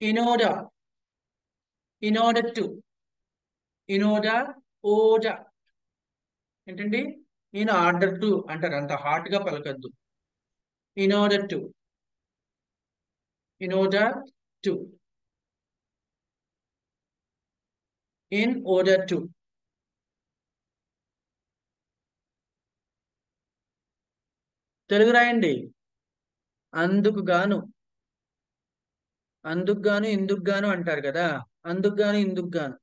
in order, in order to, in order ఏంటండి? in order to అంటారు, అంత heart గా పలకద్దు. in order to, in order to, in order to. Telugu రాయండి. అందుకు గాను, అందుకు గాను ఇందుకు గాను అంటారు కదా, అందుకు గాను ఇందుకు గాను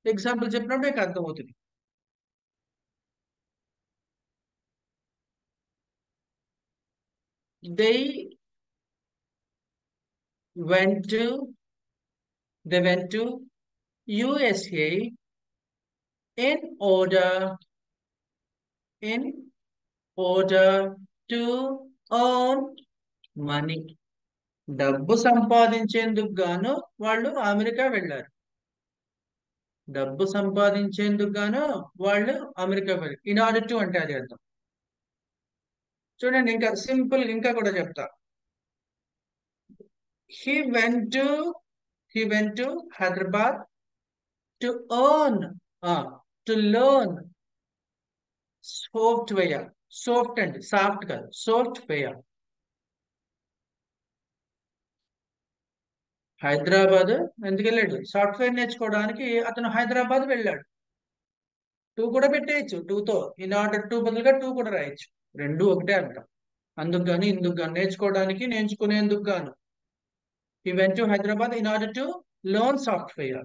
ఎగ్జాంపుల్ చెప్పినప్పుడు మీకు అర్థమవుతుంది. they went to, they went to USA in order, in order to earn money. డబ్బు సంపాదించేందుకు గాను వాళ్ళు అమెరికా వెళ్ళారు. డబ్బు సంపాదించేందుకు గాను వాళ్ళు అమెరికా వెళ్ళారు. ఇన్ ఆర్డర్ టు అంటే అది అర్థం. చూడండి, ఇంకా సింపుల్ ఇంకా కూడా చెప్తా. he went to he went to Hyderabad to earn, to learn software. Soft అండి, సాఫ్ట్ కాదు, సాఫ్ట్వేర్. హైదరాబాద్ ఎందుకు వెళ్ళాడు? సాఫ్ట్వేర్ నేర్చుకోవడానికి అతను హైదరాబాద్ వెళ్ళాడు. టూ కూడా పెట్టేయచ్చు, టూతో ఇన్ ఆర్డర్ టు బదులుగా టూ కూడా రాయొచ్చు. రెండు ఒకటే అంటాం. అందుకు గాను ఇందుకు గాను, నేర్చుకోవడానికి నేర్చుకునేందుకు గాను. he went to Hyderabad in order to learn software.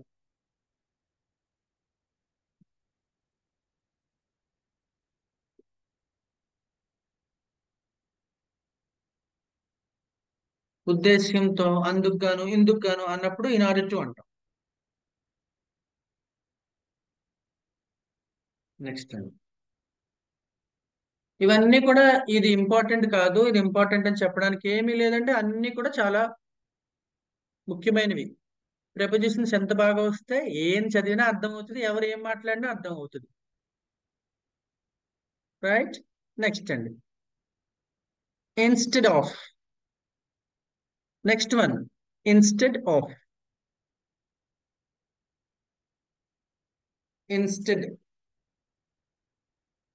ఉద్దేశ్యంతో అందుకు గాను ఇందుకు గాను అన్నప్పుడు ఇన్ ఆర్డర్ టు అంటాం. నెక్స్ట్ అండి, ఇవన్నీ కూడా ఇది ఇంపార్టెంట్ కాదు, ఇది ఇంపార్టెంట్ అని చెప్పడానికి ఏమీ లేదంటే అన్ని కూడా చాలా ముఖ్యమైనవి. ప్రెపోజిషన్స్ ఎంత బాగా వస్తే ఏం చదివినా అర్థం అవుతుంది, ఎవరు ఏం మాట్లాడినా అర్థం అవుతుంది. రైట్. నెక్స్ట్ అండి, instead of. Next one, instead of. Instead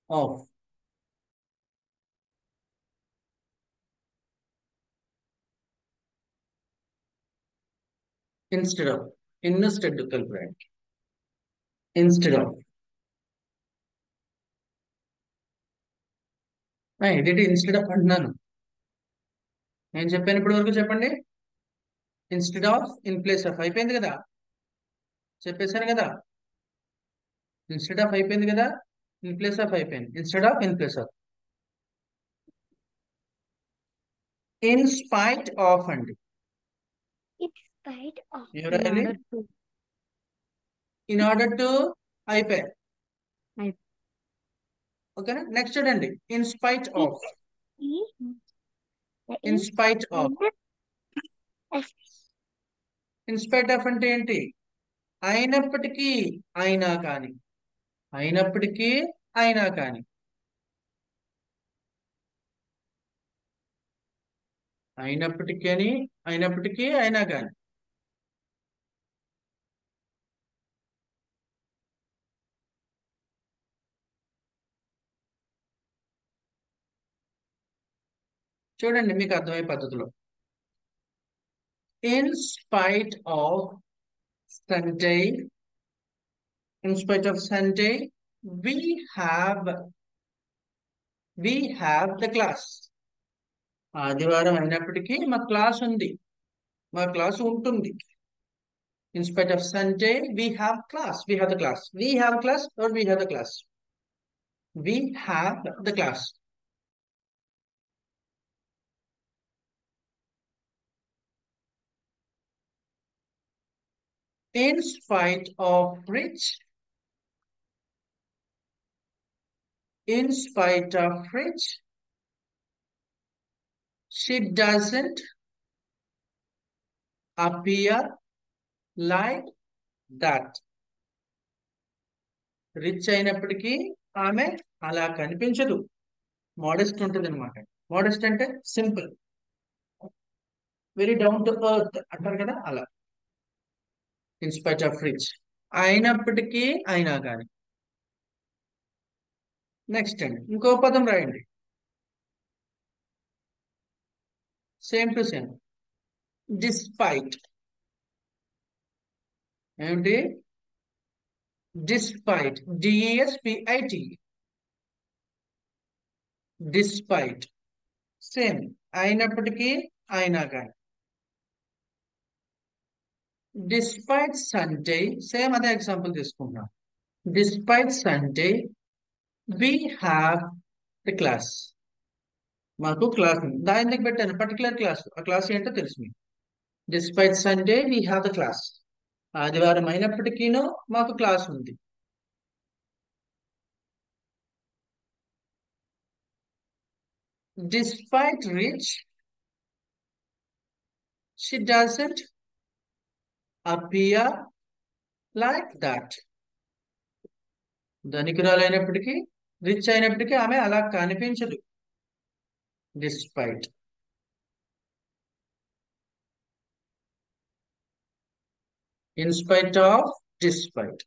of, instead of, instead కలిపి ఇన్స్టెడ్ ఆఫ్. ఇదేంటి ఇన్స్టెడ్ ఆఫ్ అంటున్నాను? నేను చెప్పాను ఇప్పటి వరకు, చెప్పండి. Instead of, in place of అయిపోయింది కదా, చెప్పేశాను కదా. ఇన్స్టెడ్ ఆఫ్ అయిపోయింది కదా, ఇన్ ప్లేస్ ఆఫ్ అయిపోయింది. Instead of, in place of. In spite of అండి. In spite of, ఎవరు in రాయాలి? order to. In order to అయిపోయాయి. I- ఓకేనా? నెక్స్ట్ చూడండి, in spite In of. the in in spite of, of in spite of అంటే ఏంటి? అయినప్పటికీ, అయినా కానీ, అయినప్పటికీ, అయినా కానీ. అయినప్పటికీ అని, అయినప్పటికీ, అయినా కానీ. చూడండి మీకు అర్థమయ్యే పద్ధతిలో. In spite of Sunday, in spite of Sunday we have we have the class. ఆదివారం అయినప్పటికీ మా క్లాస్ ఉంది, మా క్లాస్ ఉంటుంది. In spite of Sunday we have class, we have the class, we have class or we have the class, we have the class. In spite of which, in spite of which, she doesn't appear like that. Rich అయినప్పటికీ ఆమె అలా కనిపించదు, modest ఉంటుంది అనమాట. Modest అంటే simple, very down to earth అంటారు కదా, అలా. In spite of rich. అయినప్పటికీ అయినా కానీ. నెక్స్ట్ అండి ఇంకో పదం రాయండి. Same to same. డిస్పైట్. ఏమిటి? డిస్పైట్. డిఎస్పిఐటి. డిస్పైట్. సేమ్. అయినప్పటికీ అయినా కానీ. Despite Sunday. సేమ్ అదే ఎగ్జాంపుల్ తీసుకుంటున్నాం. Despite Sunday we have the class. మాకు క్లాస్ ఉంది. దాని ఎందుకు పెట్టాను? Particular class. ఆ క్లాస్ ఏంటో తెలుసు మీకు. Despite Sunday we have the class. ఆదివారం అయినప్పటికీను మాకు క్లాస్ ఉంది. Despite rich, she doesn't appear like that. ధనికురాలైనప్పటికీ రిచ్ అయినప్పటికీ ఆమె అలా కనిపించదు. డిస్పైట్. In spite of. డిస్పైట్.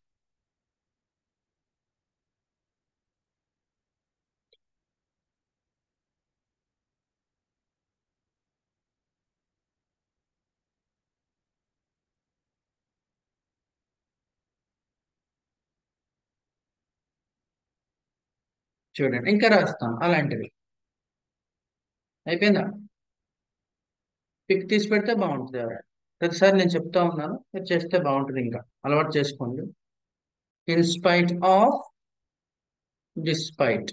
చూడండి ఇంకా రాస్తాం అలాంటివి. అయిపోయిందా? పిక్ తీసి పెడితే బాగుంటుంది. ఎవరైనా ప్రతిసారి నేను చెప్తా ఉన్నాను, మీరు చేస్తే బాగుంటుంది. ఇంకా అలవాటు చేసుకోండి. In spite of. డిస్పైట్.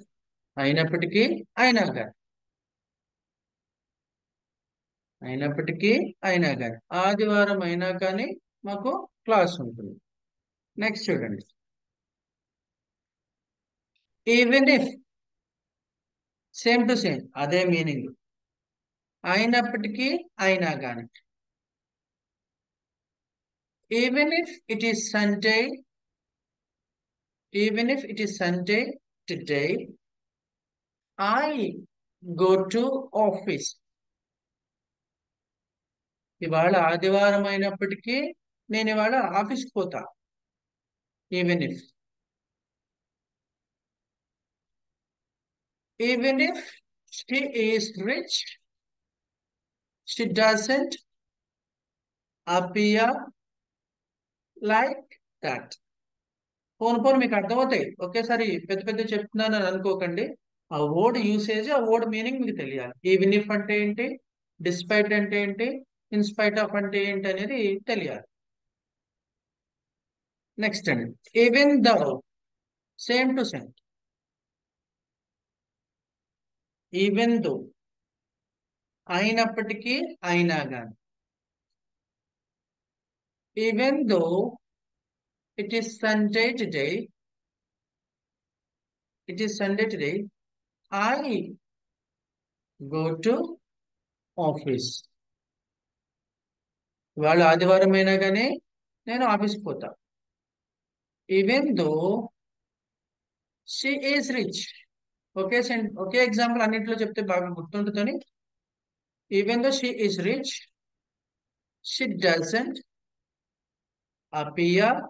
అయినప్పటికీ అయినా కానీ. అయినప్పటికీ అయినా కానీ. ఆదివారం అయినా కానీ మాకు క్లాస్ ఉంటుంది. నెక్స్ట్ చూడండి. Even if. Same to same అదే మీనింగ్. అయినప్పటికీ అయినా కానీ. Even if it is Sunday. Even if it is Sunday today I go to office. ఇవాళ ఆదివారం అయినప్పటికీ నేను ఇవాళ ఆఫీస్కి పోతా. Even if. Even if she is rich she doesn't appear like that. పోను మీకు అర్థమవుతాయి. ఒకేసారి పెద్ద పెద్ద చెప్తున్నాను అని అనుకోకండి. ఆ వర్డ్ యూసేజ్, ఆ వర్డ్ మీనింగ్ మీకు తెలియాలి. ఈవెన్ ఇఫ్ అంటే ఏంటి, డిస్పైట్ అంటే ఏంటి, ఇన్స్పైట్ ఆఫ్ అంటే ఏంటి అనేది తెలియాలి. నెక్స్ట్ అండి even though. Same to same. Even though. అయినప్పటికీ అయినా కానీ. Even though it is Sunday today. It is Sunday today I go to office. ఇవాళ ఆదివారం అయినా కానీ నేను ఆఫీస్కి పోతా. Even though she is rich. ఒకే ఎగ్జాంపుల్ అన్నింటిలో చెప్తే బాగా గుర్తుంటుందని. Even though she is rich she doesn't appear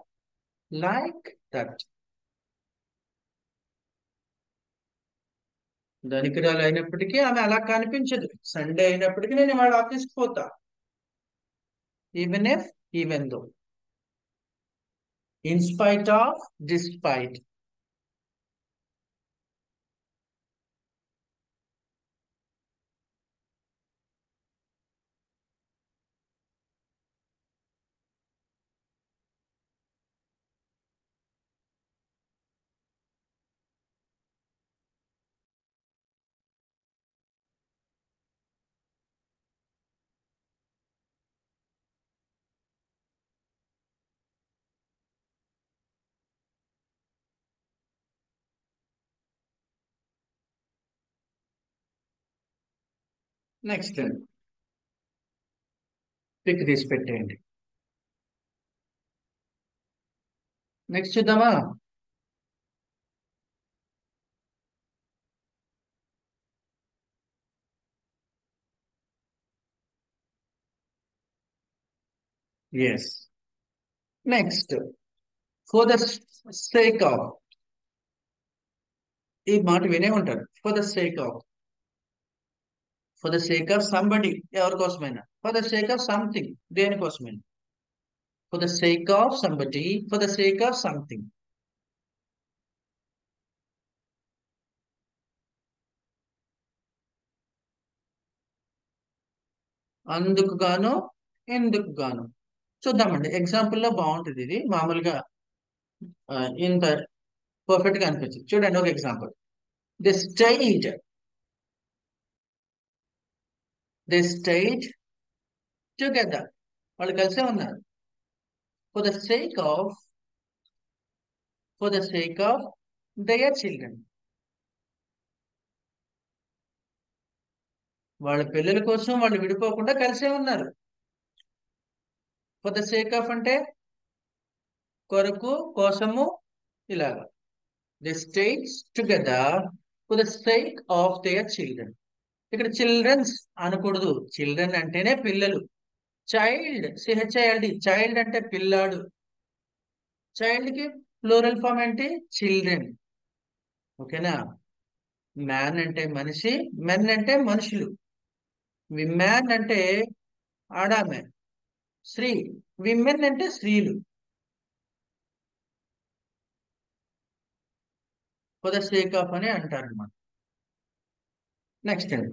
like that. ధనికురాలు అయినప్పటికీ ఆమె అలా కనిపించదు. సండే అయినప్పటికీ నేను ఇవాళ ఆఫీస్కి పోతా. Even if. Even though. In spite of. Despite. Next pic తీసి పెట్టేయండి. నెక్స్ట్ చూద్దామా? Yes. Next for the sake of, ఈ మాట వినే ఉంటారు. For the sake of, for the sake of somebody, ఎవరి కోసమైనా. For the sake of something, దేనికోసమైనా. For the sake of somebody, for the sake of something. అందుకు గాను, ఎందుకు గాను. చూద్దామండి, ఎగ్జాంపుల్ లో బాగుంటుంది ఇది. మామూలుగా ఇంత పర్ఫెక్ట్ గా అనిపించింది. చూడండి ఒక example. The state, the state together, వాళ్ళు కలిసే ఉన్నారు. For the sake of, for the sake of their children, వాళ్ళ పిల్లల కోసం వాళ్ళు విడిపోకుండా కలిసే ఉన్నారు. ఫర్ ద సేక్ ఆఫ్ అంటే కొరకు, కోసము, ఇలాగా. The states together for the sake of their children. ఇక్కడ చిల్డ్రన్స్ అనకూడదు, చిల్డ్రన్ అంటేనే పిల్లలు. చైల్డ్, సిహెచ్ఐఎల్డి, చైల్డ్ అంటే పిల్లాడు. చైల్డ్ కి ప్లూరల్ ఫామ్ ఏంటి? చిల్డ్రన్. ఓకేనా? మ్యాన్ అంటే మనిషి, మెన్ అంటే మనుషులు. విమెన్ అంటే ఆడామె, స్త్రీ. విమెన్ అంటే స్త్రీలు. ఫర్ ద సేక్ ఆఫ్ అని అంటారు అన్నమాట. నెక్స్ట్ అండి,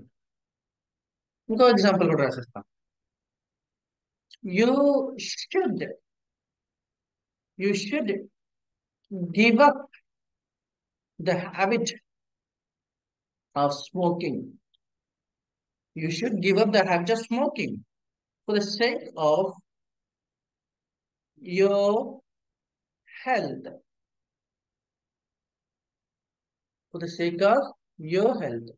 ఇంకో ఎగ్జాంపుల్ కూడా రాసేస్తాం. You should, you should give up the habit of smoking. You should give up the habit of smoking for the sake of your health. For the sake of your health.